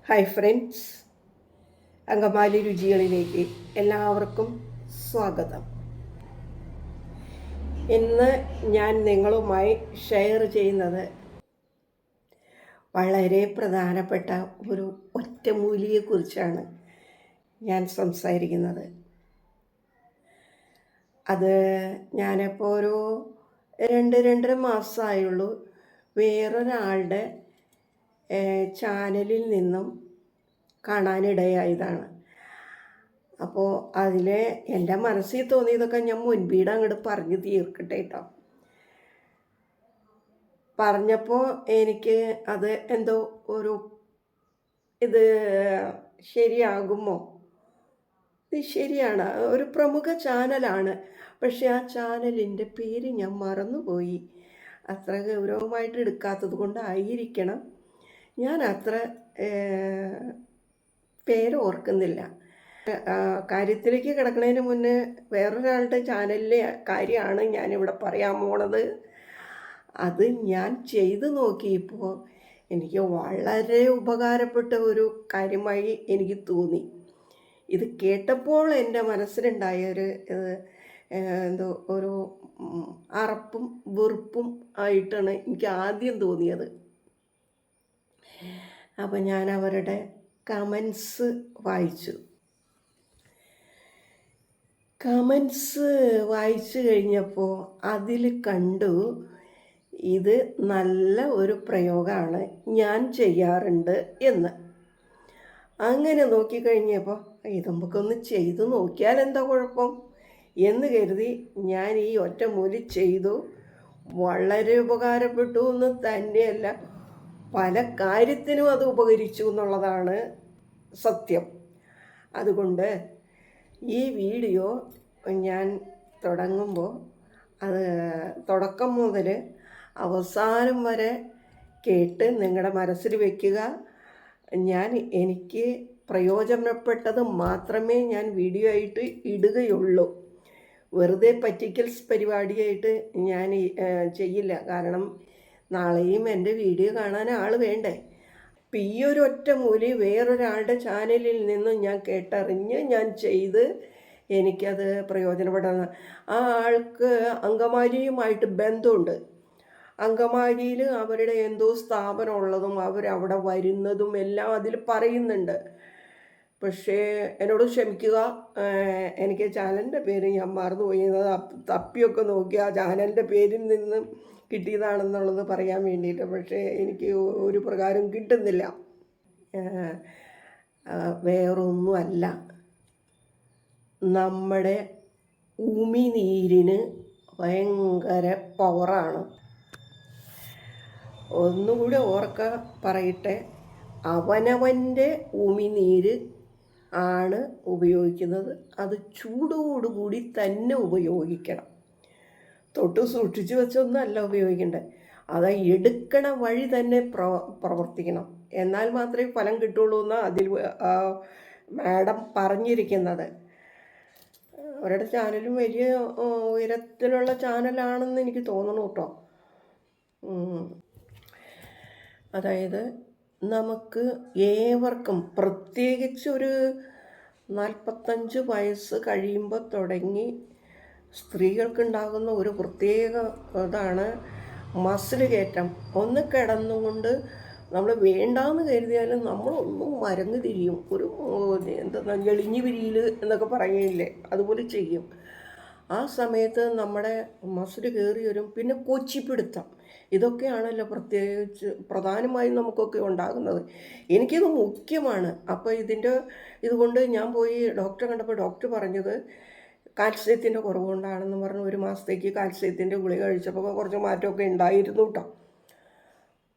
Hi friends, Angamaly രുചികളിലേക്ക് എല്ലാവർക്കും സ്വാഗതം. ഇന്ന് ഞാൻ നിങ്ങളുമായി ഷെയർ ചെയ്യുന്നത് വളരെ പ്രധാനപ്പെട്ട ഒരു ഒറ്റമൂലിയെക്കുറിച്ചാണ് ഞാൻ സംസാരിക്കുന്നത്. അത് ഞാനിപ്പോൾ ഒരു 2-2.5 മാസമായുള്ളൂ വേറൊരാളുടെ ചാനലിൽ നിന്നും കാണാനിടയായതാണ്. അപ്പോൾ അതിൽ എൻ്റെ മനസ്സിൽ തോന്നിയതൊക്കെ ഞാൻ മുൻപീട് അങ്ങോട്ട് പറഞ്ഞു തീർക്കട്ടെ കേട്ടോ. പറഞ്ഞപ്പോൾ എനിക്ക് അത് എന്തോ ഇത് ശരിയാകുമോ, ഇത് ശരിയാണ്, ഒരു പ്രമുഖ ചാനലാണ്, പക്ഷെ ആ ചാനലിൻ്റെ പേര് ഞാൻ മറന്നുപോയി. അത്ര ഗൗരവമായിട്ട് എടുക്കാത്തത് കൊണ്ടായിരിക്കണം ഞാൻ അത്ര പേര് ഓർക്കുന്നില്ല. കാര്യത്തിലേക്ക് കിടക്കുന്നതിന് മുന്നേ വേറൊരാളുടെ ചാനലിലെ കാര്യമാണ് ഞാനിവിടെ പറയാൻ പോണത്. അത് ഞാൻ ചെയ്തു നോക്കിയപ്പോൾ എനിക്ക് വളരെ ഉപകാരപ്പെട്ട ഒരു കാര്യമായി എനിക്ക് തോന്നി. ഇത് കേട്ടപ്പോൾ എൻ്റെ മനസ്സിലുണ്ടായ ഒരു അറപ്പും വെറുപ്പും ആയിട്ടാണ് എനിക്ക് ആദ്യം തോന്നിയത്. അപ്പം ഞാൻ അവരുടെ കമൻസ് വായിച്ചു. വായിച്ചു കഴിഞ്ഞപ്പോൾ അതിൽ കണ്ടു ഇത് നല്ല ഒരു പ്രയോഗമാണ്, ഞാൻ ചെയ്യാറുണ്ട് എന്ന്. അങ്ങനെ നോക്കിക്കഴിഞ്ഞപ്പോൾ ഇത് നമുക്കൊന്ന് ചെയ്തു നോക്കിയാൽ എന്താ കുഴപ്പം എന്ന് കരുതി ഞാൻ ഈ ഒറ്റമൂലി ചെയ്തു. വളരെ ഉപകാരപ്പെട്ടു എന്ന് തന്നെയല്ല, പല കാര്യത്തിനും അത് ഉപകരിച്ചു എന്നുള്ളതാണ് സത്യം. അതുകൊണ്ട് ഈ വീഡിയോ ഞാൻ തുടങ്ങുമ്പോൾ അത് തുടക്കം മുതൽ അവസാനം വരെ കേട്ട് നിങ്ങളുടെ മനസ്സിൽ വയ്ക്കുക. എനിക്ക് പ്രയോജനപ്പെട്ടത് മാത്രമേ ഞാൻ വീഡിയോ ആയിട്ട് ഇടുകയുള്ളൂ. വെറുതെ പറ്റിക്കൽസ് പരിപാടിയായിട്ട് ഞാൻ ചെയ്യില്ല. കാരണം നാളെയും എൻ്റെ വീഡിയോ കാണാൻ ആൾ വേണ്ടേ. അപ്പം ഈ ഒരു ഒറ്റമൂലി വേറൊരാളുടെ ചാനലിൽ നിന്നും ഞാൻ കേട്ടറിഞ്ഞ് ഞാൻ ചെയ്ത് എനിക്കത് പ്രയോജനപ്പെടുന്ന ആ ആൾക്ക് അങ്കമാലിയുമായിട്ട് ബന്ധമുണ്ട്. അങ്കമാലിയിൽ അവരുടെ എന്തോ സ്ഥാപനം ഉള്ളതും അവരവിടെ വരുന്നതും എല്ലാം അതിൽ പറയുന്നുണ്ട്. പക്ഷേ എന്നോട് ക്ഷമിക്കുക, എനിക്ക് ചാനലിൻ്റെ പേര് ഞാൻ മറന്നുപോയി. തപ്പിയൊക്കെ നോക്കി ആ ചാനലിൻ്റെ പേരിൽ നിന്ന് കിട്ടിയതാണെന്നുള്ളത് പറയാൻ വേണ്ടിയിട്ട്, പക്ഷേ എനിക്ക് ഒരു പ്രകാരം കിട്ടുന്നില്ല. വേറൊന്നുമല്ല, നമ്മുടെ ഉമിനീരിന് ഭയങ്കര പവറാണ്. ഒന്നുകൂടി പറയട്ടെ, അവനവൻ്റെ ഉമിനീര് ആണ് ഉപയോഗിക്കുന്നത്. അത് ചൂടോടുകൂടി തന്നെ ഉപയോഗിക്കണം. തൊട്ട് സൂക്ഷിച്ച് വെച്ചൊന്നല്ല ഉപയോഗിക്കേണ്ടത്. അത് എടുക്കണ വഴി തന്നെ പ്രവർത്തിക്കണം. എന്നാൽ മാത്രമേ ഫലം കിട്ടുള്ളൂ എന്ന് അതിൽ മാഡം പറഞ്ഞിരിക്കുന്നത്. അവരുടെ ചാനലും വലിയ ഉയരത്തിലുള്ള ചാനലാണെന്ന് എനിക്ക് തോന്നുന്നു കേട്ടോ. അതായത് നമുക്ക് ഏവർക്കും, പ്രത്യേകിച്ച് ഒരു 45 വയസ്സ് കഴിയുമ്പോൾ തുടങ്ങി സ്ത്രീകൾക്കുണ്ടാകുന്ന ഒരു പ്രത്യേക ഇതാണ് മസിൽ കയറ്റം. ഒന്ന് കിടന്നുകൊണ്ട് നമ്മൾ വേണ്ടാന്ന് കരുതിയാലും നമ്മളൊന്നും മരങ്ങ് തിരിയും. ഒരു എളിഞ്ഞു വിരിയിൽ എന്നൊക്കെ പറയുന്നില്ലേ, അതുപോലെ ചെയ്യും. ആ സമയത്ത് നമ്മുടെ മസിൽ കയറി വരും. പിന്നെ കൊച്ചിപ്പിടുത്തം, ഇതൊക്കെയാണല്ലോ പ്രത്യേകിച്ച് പ്രധാനമായും നമുക്കൊക്കെ ഉണ്ടാകുന്നത്. എനിക്കിത് മുഖ്യമാണ്. അപ്പോൾ ഇതുകൊണ്ട് ഞാൻ പോയി ഡോക്ടറെ കണ്ടപ്പോൾ ഡോക്ടർ പറഞ്ഞത് കാൽസ്യത്തിൻ്റെ കുറവുകൊണ്ടാണെന്ന് പറഞ്ഞു. 1 മാസത്തേക്ക് കാൽസ്യത്തിൻ്റെ ഗുളിക കഴിച്ചപ്പോൾ കുറച്ച് മാറ്റമൊക്കെ ഉണ്ടായിരുന്നു കേട്ടോ.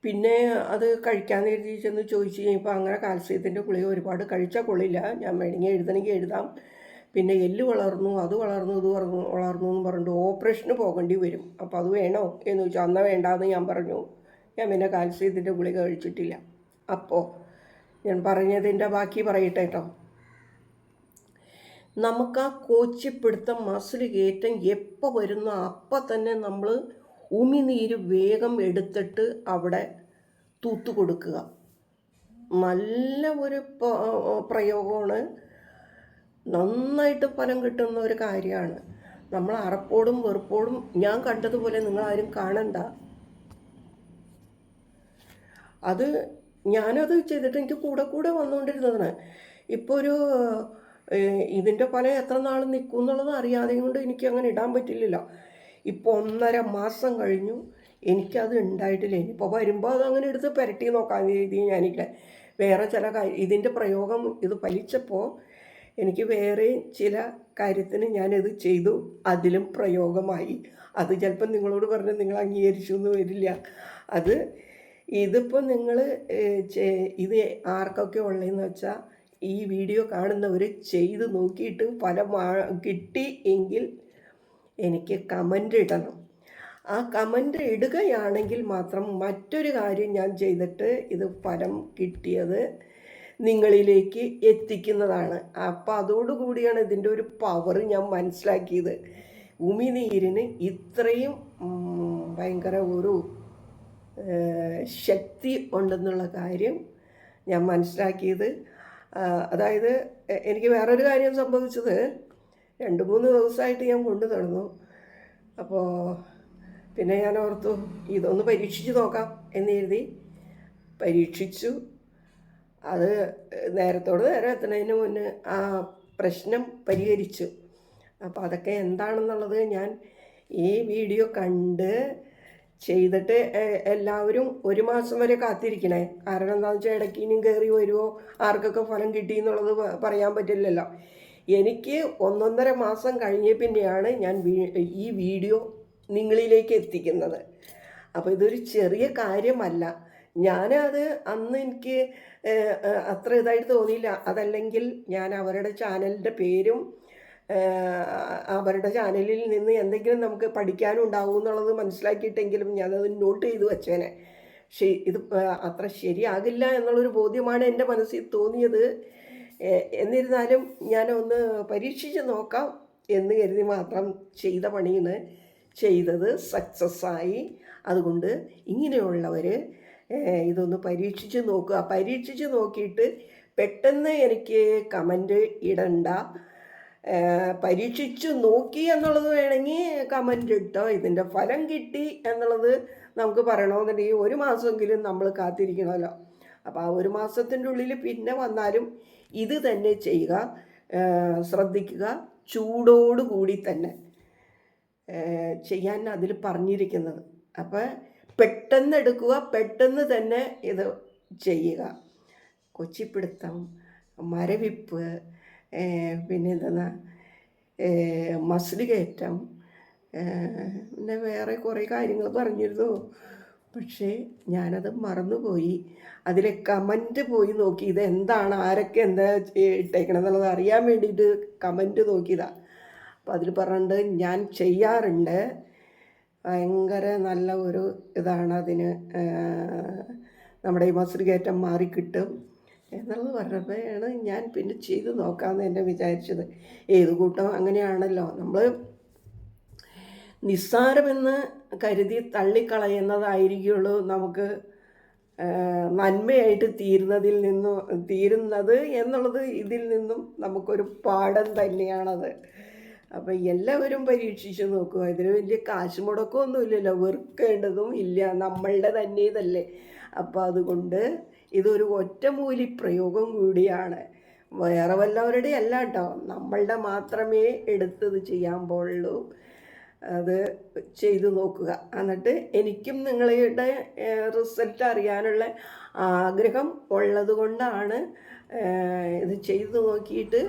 പിന്നെ അത് കഴിക്കാൻ കരുതി ചെന്ന് ചോദിച്ചു കഴിഞ്ഞപ്പോൾ അങ്ങനെ കാൽസ്യത്തിൻ്റെ ഗുളിക ഒരുപാട് കഴിച്ചാൽ കൊള്ളില്ല, ഞാൻ വേണമെങ്കിൽ എഴുതണമെങ്കിൽ എഴുതാം, പിന്നെ എല്ല് വളർന്നു, അത് വളർന്നു, ഇത് വളർന്നു എന്ന് പറഞ്ഞിട്ട് ഓപ്പറേഷന് പോകേണ്ടി വരും. അപ്പോൾ അത് വേണോ എന്ന് ചോദിച്ചാൽ അന്ന് വേണ്ടാന്ന് ഞാൻ പറഞ്ഞു. ഞാൻ പിന്നെ കാൽസ്യത്തിൻ്റെ ഗുളിക കഴിച്ചിട്ടില്ല. അപ്പോൾ ഞാൻ പറഞ്ഞതിൻ്റെ ബാക്കി പറയട്ടെ കേട്ടോ. നമുക്ക് ആ കോച്ചിപ്പിടുത്തം, മസിൽ കയറ്റം എപ്പോൾ വരുന്നോ അപ്പം തന്നെ നമ്മൾ ഉമിനീര് വേഗം എടുത്തിട്ട് അവിടെ തൂത്തു കൊടുക്കുക. നല്ല ഒരു പ്രയോഗമാണ്. നന്നായിട്ട് ഫലം കിട്ടുന്ന ഒരു കാര്യമാണ്. നമ്മൾ അറപ്പോടും വെറുപ്പോടും ഞാൻ കണ്ടതുപോലെ നിങ്ങളാരും കാണണ്ട. അത് ഞാനത് ചെയ്തിട്ട് എനിക്ക് കൂടെ വന്നുകൊണ്ടിരുന്നതാണ്. ഇപ്പോൾ ഒരു ഇതിൻ്റെ ഫലം എത്ര നാൾ നിൽക്കും എന്നുള്ളത് അറിയാതെ കൊണ്ട് എനിക്ക് അങ്ങനെ ഇടാൻ പറ്റില്ലല്ലോ. ഇപ്പോൾ 1.5 മാസം കഴിഞ്ഞു, എനിക്കത് ഉണ്ടായിട്ടില്ല. ഇനിയിപ്പോൾ വരുമ്പോൾ അതങ്ങനെ എടുത്ത് പുരട്ടി നോക്കാൻ രീതി ഞാനില്ല. വേറെ ചില ഇതിൻ്റെ പ്രയോഗം ഇത് ഫലിച്ചപ്പോൾ എനിക്ക് വേറെ ചില കാര്യത്തിന് ഞാനിത് ചെയ്തു, അതിലും പ്രയോഗമായി. അത് ചിലപ്പം നിങ്ങളോട് പറഞ്ഞ് നിങ്ങൾ അംഗീകരിച്ചു എന്ന് വരില്ല. ഇതിപ്പോൾ നിങ്ങൾ ഇത് ആർക്കൊക്കെ ഉള്ളതെന്ന് വെച്ചാൽ ഈ വീഡിയോ കാണുന്നവർ ചെയ്ത് നോക്കിയിട്ട് ഫലം കിട്ടി എങ്കിൽ എനിക്ക് കമൻ്റ് ഇടണം. ആ കമൻ്റ് ഇടുകയാണെങ്കിൽ മാത്രം മറ്റൊരു കാര്യം ഞാൻ ചെയ്തിട്ട് ഇത് ഫലം കിട്ടിയത് നിങ്ങളിലേക്ക് എത്തിക്കുന്നതാണ്. അപ്പം അതോടുകൂടിയാണ് ഇതിൻ്റെ ഒരു പവർ ഞാൻ മനസ്സിലാക്കിയത്. ഉമിനീരിന് ഇത്രയും ഭയങ്കര ഒരു ശക്തി ഉണ്ടെന്നുള്ള കാര്യം ഞാൻ മനസ്സിലാക്കിയത്. അതായത് എനിക്ക് വേറൊരു കാര്യം സംഭവിച്ചത്, 2-3 ദിവസമായിട്ട് ഞാൻ കൊണ്ടു നടന്നു. അപ്പോൾ പിന്നെ ഞാൻ ഓർത്തു ഇതൊന്ന് പരീക്ഷിച്ച് നോക്കാം എന്ന് കരുതി പരീക്ഷിച്ചു. അത് നേരത്തോട് നേരെ എത്തുന്നതിന് മുന്നേ ആ പ്രശ്നം പരിഹരിച്ചു. അപ്പോൾ അതൊക്കെ എന്താണെന്നുള്ളത് ഞാൻ ഈ വീഡിയോ കണ്ട് ചെയ്തിട്ട് എല്ലാവരും 1 മാസം വരെ കാത്തിരിക്കണേ. കാരണം എന്താണെന്ന് വെച്ചാൽ ഇടയ്ക്ക് ഇനിയും കയറി വരുമോ, ആർക്കൊക്കെ ഫലം കിട്ടി എന്നുള്ളത് പറയാൻ പറ്റില്ലല്ലോ. എനിക്ക് 1.5 മാസം കഴിഞ്ഞ പിന്നെയാണ് ഞാൻ ഈ വീഡിയോ നിങ്ങളിലേക്ക് എത്തിക്കുന്നത്. അപ്പോൾ ഇതൊരു ചെറിയ കാര്യമല്ല. ഞാനത് അന്ന് എനിക്ക് അത്ര ഇതായിട്ട് തോന്നിയില്ല. അതല്ലെങ്കിൽ ഞാൻ അവരുടെ ചാനലിൻ്റെ പേരും അവരുടെ ചാനലിൽ നിന്ന് എന്തെങ്കിലും നമുക്ക് പഠിക്കാനും ഉണ്ടാവും എന്നുള്ളത് മനസ്സിലാക്കിയിട്ടെങ്കിലും ഞാനത് നോട്ട് ചെയ്ത് വെച്ചേനെ. പക്ഷേ ഇത് അത്ര ശരിയാകില്ല എന്നുള്ളൊരു ബോധ്യമാണ് എൻ്റെ മനസ്സിൽ തോന്നിയത്. എന്നിരുന്നാലും ഞാനൊന്ന് പരീക്ഷിച്ച് നോക്കാം എന്ന് കരുതി മാത്രം ചെയ്ത പണിയാണ് ചെയ്തത്. സക്സസ്സായി. അതുകൊണ്ട് ഇങ്ങനെയുള്ളവർ ഇതൊന്ന് പരീക്ഷിച്ച് നോക്കുക. പരീക്ഷിച്ച് നോക്കിയിട്ട് പെട്ടെന്ന് എനിക്ക് കമൻ്റ് ഇടണ്ട. പരീക്ഷിച്ചു നോക്കി എന്നുള്ളത് വേണമെങ്കിൽ കമൻ്റ് ഇട്ടോ. ഇതിൻ്റെ ഫലം കിട്ടി എന്നുള്ളത് നമുക്ക് പറയണമെന്നുണ്ടെങ്കിൽ 1 മാസമെങ്കിലും നമ്മൾ കാത്തിരിക്കണമല്ലോ. അപ്പോൾ ആ 1 മാസത്തിൻ്റെ ഉള്ളിൽ പിന്നെ വന്നാലും ഇത് തന്നെ ചെയ്യുക. ശ്രദ്ധിക്കുക, ചൂടോടുകൂടി തന്നെ ചെയ്യാൻ അതിൽ പറഞ്ഞിരിക്കുന്നത്. അപ്പോൾ പെട്ടെന്ന് എടുക്കുക, പെട്ടെന്ന് തന്നെ ഇത് ചെയ്യുക. കൊച്ചിപ്പിടുത്തം, മരവിപ്പ്, പിന്നെ എന്തെന്നാ മസിൽ കയറ്റം, പിന്നെ വേറെ കുറേ കാര്യങ്ങൾ പറഞ്ഞിരുന്നു. പക്ഷേ ഞാനത് മറന്നുപോയി. അതിലെ കമൻറ്റ് പോയി നോക്കി, ഇതെന്താണ്, ആരൊക്കെ എന്താ ഇട്ടേക്കണം എന്നുള്ളത് അറിയാൻ വേണ്ടിയിട്ട് കമൻറ്റ് നോക്കിയതാണ്. അപ്പോൾ അതിൽ പറഞ്ഞിട്ടുണ്ട് ഞാൻ ചെയ്യാറുണ്ട്, ഭയങ്കര നല്ല ഒരു ഇതാണ് അതിന്, നമ്മുടെ ഈ മസിൽ കയറ്റം മാറിക്കിട്ടും എന്നുള്ളത് പറഞ്ഞപ്പോഴാണ് ഞാൻ പിന്നെ ചെയ്ത് നോക്കാമെന്ന് എന്നെ വിചാരിച്ചത്. ഏത് കൂട്ടം അങ്ങനെയാണല്ലോ, നമ്മൾ നിസ്സാരമെന്ന് കരുതി തള്ളിക്കളയുന്നതായിരിക്കുള്ളൂ നമുക്ക് നന്മയായിട്ട് തീരുന്നത് എന്നുള്ളത് ഇതിൽ നിന്നും നമുക്കൊരു പാഠം തന്നെയാണത്. അപ്പം എല്ലാവരും പരീക്ഷിച്ച് നോക്കുക. ഇതിന് വലിയ കാശ് മുടക്കമൊന്നുമില്ലല്ലോ, വെറുക്കേണ്ടതും ഇല്ല, നമ്മളുടെ തന്നെ ഇതല്ലേ. അപ്പോൾ അതുകൊണ്ട് ഇതൊരു ഒറ്റമൂലി പ്രയോഗം കൂടിയാണ്. വേറെ വല്ലവരുടെ അല്ല കേട്ടോ, നമ്മളുടെ മാത്രമേ എടുത്തത് ചെയ്യാൻ പാടുള്ളൂ. അത് ചെയ്തു നോക്കുക. എന്നിട്ട് എനിക്കും നിങ്ങളുടെ റിസൾട്ട് അറിയാനുള്ള ആഗ്രഹം ഉള്ളത് കൊണ്ടാണ് ഇത് ചെയ്തു നോക്കിയിട്ട്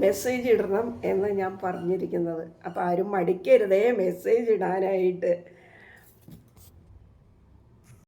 മെസ്സേജ് ഇടണം എന്ന് ഞാൻ പറഞ്ഞിരിക്കുന്നത്. അപ്പോൾ ആരും മടിക്കരുതേ മെസ്സേജ് ഇടാനായിട്ട്.